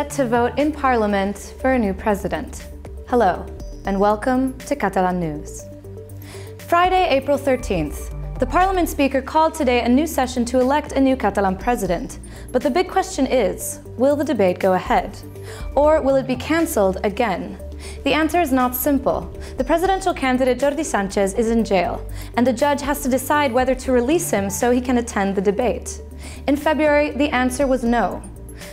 set to vote in Parliament for a new president. Hello, and welcome to Catalan News. Friday, April 13th. The Parliament Speaker called today a new session to elect a new Catalan president. But the big question is, will the debate go ahead? Or will it be cancelled again? The answer is not simple. The presidential candidate Jordi Sànchez is in jail, and the judge has to decide whether to release him so he can attend the debate. In February, the answer was no.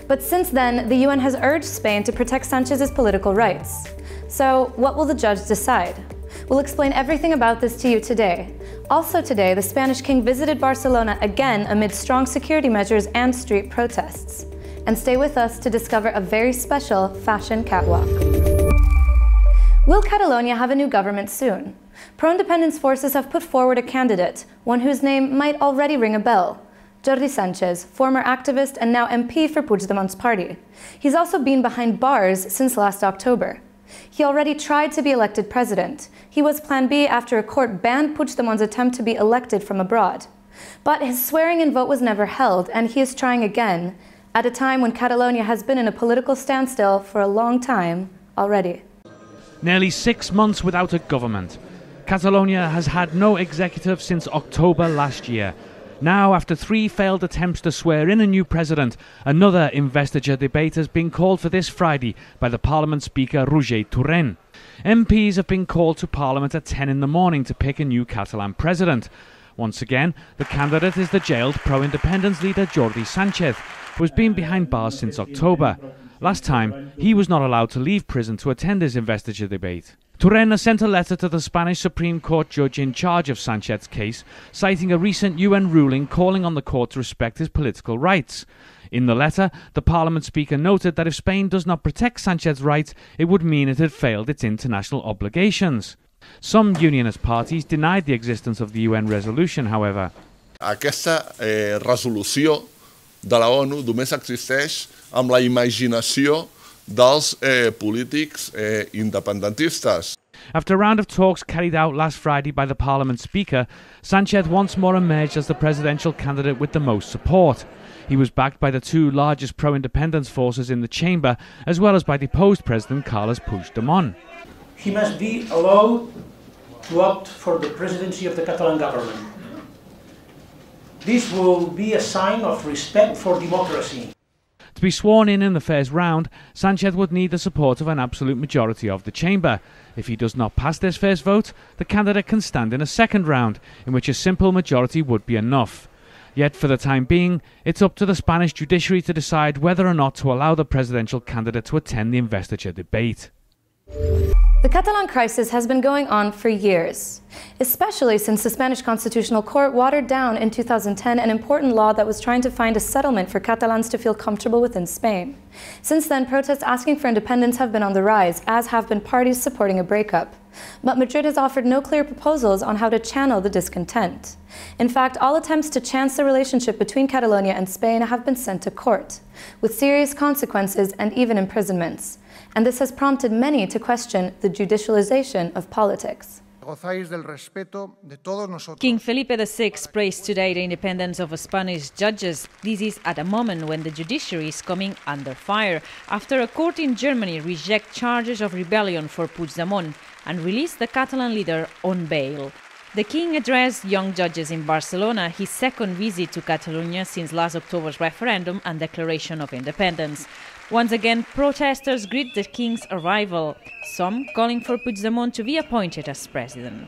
But since then, the UN has urged Spain to protect Sánchez's political rights. So, what will the judge decide? We'll explain everything about this to you today. Also today, the Spanish king visited Barcelona again amid strong security measures and street protests. And stay with us to discover a very special fashion catwalk. Will Catalonia have a new government soon? Pro-independence forces have put forward a candidate, one whose name might already ring a bell. Jordi Sànchez, former activist and now MP for Puigdemont's party. He's also been behind bars since last October. He already tried to be elected president. He was Plan B after a court banned Puigdemont's attempt to be elected from abroad. But his swearing-in vote was never held, and he is trying again, at a time when Catalonia has been in a political standstill for a long time already. Nearly 6 months without a government. Catalonia has had no executive since October last year. Now, after 3 failed attempts to swear in a new president, another investiture debate has been called for this Friday by the Parliament Speaker Jordi Sànchez. MPs have been called to Parliament at 10 in the morning to pick a new Catalan president. Once again, the candidate is the jailed pro-independence leader Jordi Sànchez, who has been behind bars since October. Last time, he was not allowed to leave prison to attend his investiture debate. Sànchez has sent a letter to the Spanish Supreme Court judge in charge of Sánchez's case, citing a recent UN ruling calling on the court to respect his political rights. In the letter, the Parliament Speaker noted that if Spain does not protect Sánchez's rights, it would mean it had failed its international obligations. Some unionist parties denied the existence of the UN resolution, however. Aquesta resolució de la ONU només existeix amb la imaginació dels polítics independentistes. After a round of talks carried out last Friday by the Parliament Speaker, Sànchez once more emerged as the presidential candidate with the most support. He was backed by the 2 largest pro-independence forces in the chamber, as well as by deposed President Carles Puigdemont. He must be allowed to opt for the presidency of the Catalan government. This will be a sign of respect for democracy. To be sworn in the first round, Sànchez would need the support of an absolute majority of the chamber. If he does not pass this first vote, the candidate can stand in a second round, in which a simple majority would be enough. Yet for the time being, it's up to the Spanish judiciary to decide whether or not to allow the presidential candidate to attend the investiture debate. The Catalan crisis has been going on for years, especially since the Spanish Constitutional Court watered down in 2010 an important law that was trying to find a settlement for Catalans to feel comfortable within Spain. Since then, protests asking for independence have been on the rise, as have been parties supporting a breakup. But Madrid has offered no clear proposals on how to channel the discontent. In fact, all attempts to chance the relationship between Catalonia and Spain have been sent to court, with serious consequences and even imprisonments. And this has prompted many to question the judicialization of politics. King Felipe VI praised today the independence of Spanish judges. This is at a moment when the judiciary is coming under fire, after a court in Germany rejected charges of rebellion for Puigdemont and released the Catalan leader on bail. The king addressed young judges in Barcelona, his second visit to Catalonia since last October's referendum and declaration of independence. Once again, protesters greet the king's arrival, some calling for Puigdemont to be appointed as president.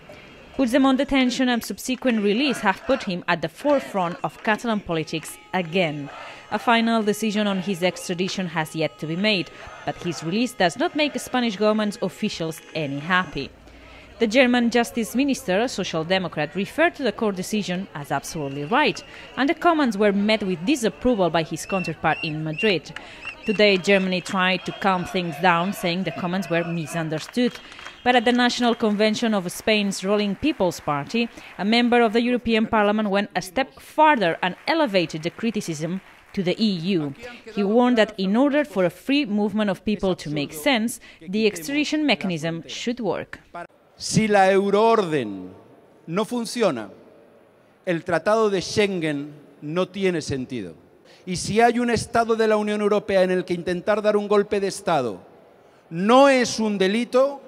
Puigdemont's detention and subsequent release have put him at the forefront of Catalan politics again. A final decision on his extradition has yet to be made, but his release does not make the Spanish government's officials any happy. The German Justice Minister, a Social Democrat, referred to the court decision as absolutely right, and the comments were met with disapproval by his counterpart in Madrid. Today, Germany tried to calm things down, saying the comments were misunderstood. But at the National Convention of Spain's ruling People's Party, a member of the European Parliament went a step farther and elevated the criticism to the EU. He warned that in order for a free movement of people to make sense, the extradition mechanism should work. Si la euroorden no funciona, el Tratado de Schengen no tiene sentido. Y si hay un Estado de la Unión Europea en el que intentar dar un golpe de Estado no es un delito,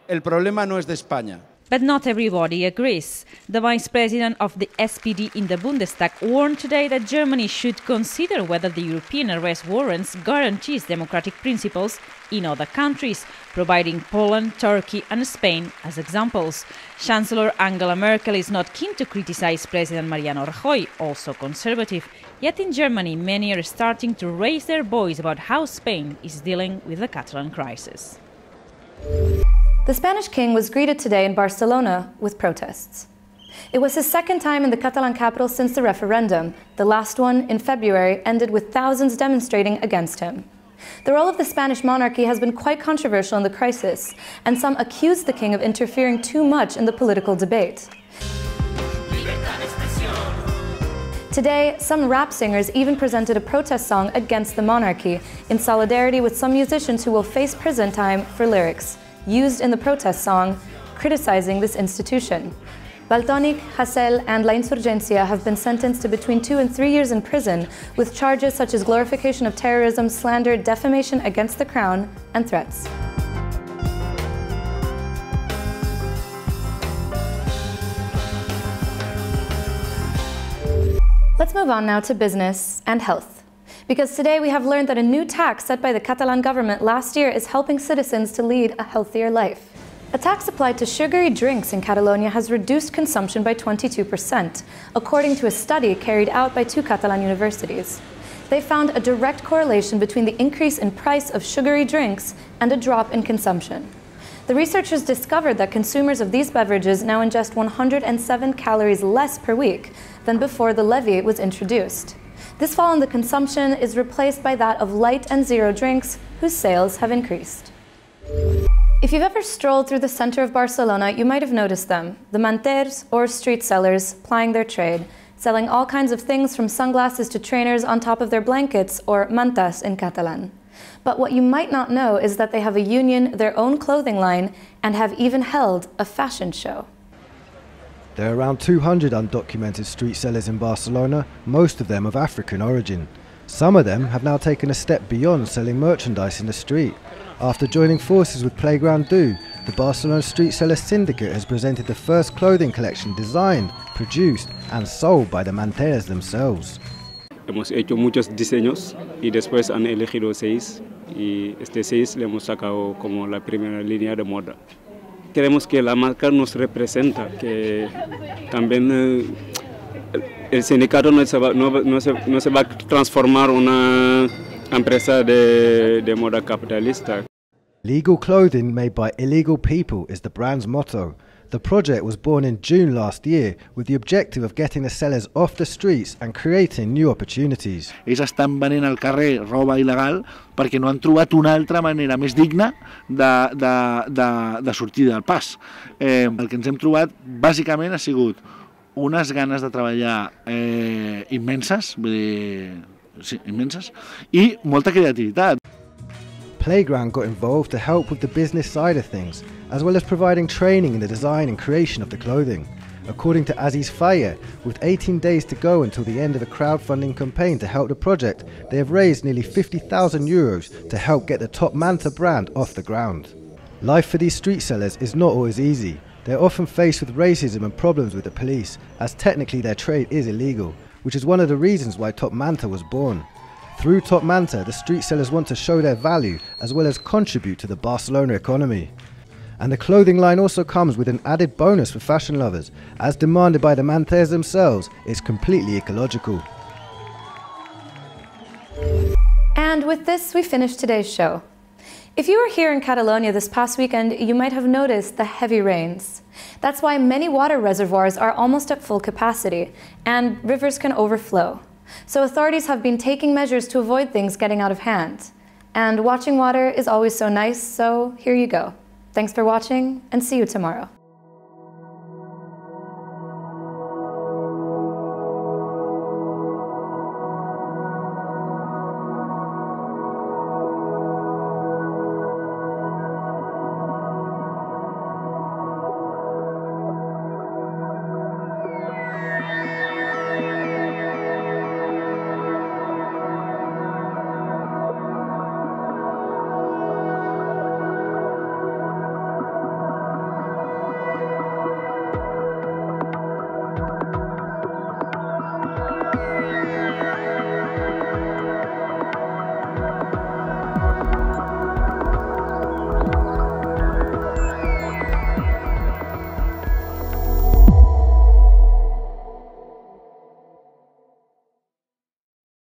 el problema no es de España. But not everybody agrees. The vice president of the SPD in the Bundestag warned today that Germany should consider whether the European arrest warrants guarantees democratic principles in other countries, providing Poland, Turkey and Spain as examples. Chancellor Angela Merkel is not keen to criticize President Mariano Rajoy, also conservative. Yet in Germany, many are starting to raise their voice about how Spain is dealing with the Catalan crisis. The Spanish king was greeted today in Barcelona with protests. It was his second time in the Catalan capital since the referendum. The last one, in February, ended with thousands demonstrating against him. The role of the Spanish monarchy has been quite controversial in the crisis, and some accuse the king of interfering too much in the political debate. Today, some rap singers even presented a protest song against the monarchy, in solidarity with some musicians who will face prison time for lyrics used in the protest song, criticizing this institution. Valtònyc, Hasél and La Insurgencia have been sentenced to between 2 and 3 years in prison, with charges such as glorification of terrorism, slander, defamation against the crown, and threats. Let's move on now to business and health. Because today we have learned that a new tax set by the Catalan government last year is helping citizens to lead a healthier life. A tax applied to sugary drinks in Catalonia has reduced consumption by 22%, according to a study carried out by 2 Catalan universities. They found a direct correlation between the increase in price of sugary drinks and a drop in consumption. The researchers discovered that consumers of these beverages now ingest 107 calories less per week than before the levy was introduced. This fall in the consumption is replaced by that of light and zero drinks, whose sales have increased. If you've ever strolled through the center of Barcelona, you might have noticed them, the manters, or street sellers, plying their trade, selling all kinds of things from sunglasses to trainers on top of their blankets, or mantas in Catalan. But what you might not know is that they have a union, their own clothing line, and have even held a fashion show. There are around 200 undocumented street sellers in Barcelona, most of them of African origin. Some of them have now taken a step beyond selling merchandise in the street. After joining forces with Playground Do, the Barcelona Street Seller Syndicate has presented the first clothing collection designed, produced and sold by the manteras themselves. Hemos hecho muchos diseños y después han elegido 6 y este 6 le hemos sacado como la primera línea de moda. Queremos que la marca nos representa, que también el sindicato no se va a transformar en una empresa de moda capitalista. Legal clothing made by illegal people is the brand's motto. The project was born in June last year with the objective of getting the sellers off the streets and creating new opportunities. Ells estan venent al carrer roba il·legal perquè no han trobat una altra manera més digna de sortir del pas. El que ens hem trobat bàsicament ha sigut unes ganes de treballar immenses, vull dir, sí, immenses, i molta creativitat. Playground got involved to help with the business side of things, as well as providing training in the design and creation of the clothing. According to Aziz Faye, with 18 days to go until the end of a crowdfunding campaign to help the project, they have raised nearly 50,000 euros to help get the Top Manta brand off the ground. Life for these street sellers is not always easy. They're often faced with racism and problems with the police, as technically their trade is illegal, which is one of the reasons why Top Manta was born. Through Top Manta, the street sellers want to show their value as well as contribute to the Barcelona economy. And the clothing line also comes with an added bonus for fashion lovers, as demanded by the manters themselves. It's completely ecological. And with this, we finish today's show. If you were here in Catalonia this past weekend, you might have noticed the heavy rains. That's why many water reservoirs are almost at full capacity, and rivers can overflow. So authorities have been taking measures to avoid things getting out of hand. And watching water is always so nice, so here you go. Thanks for watching, and see you tomorrow.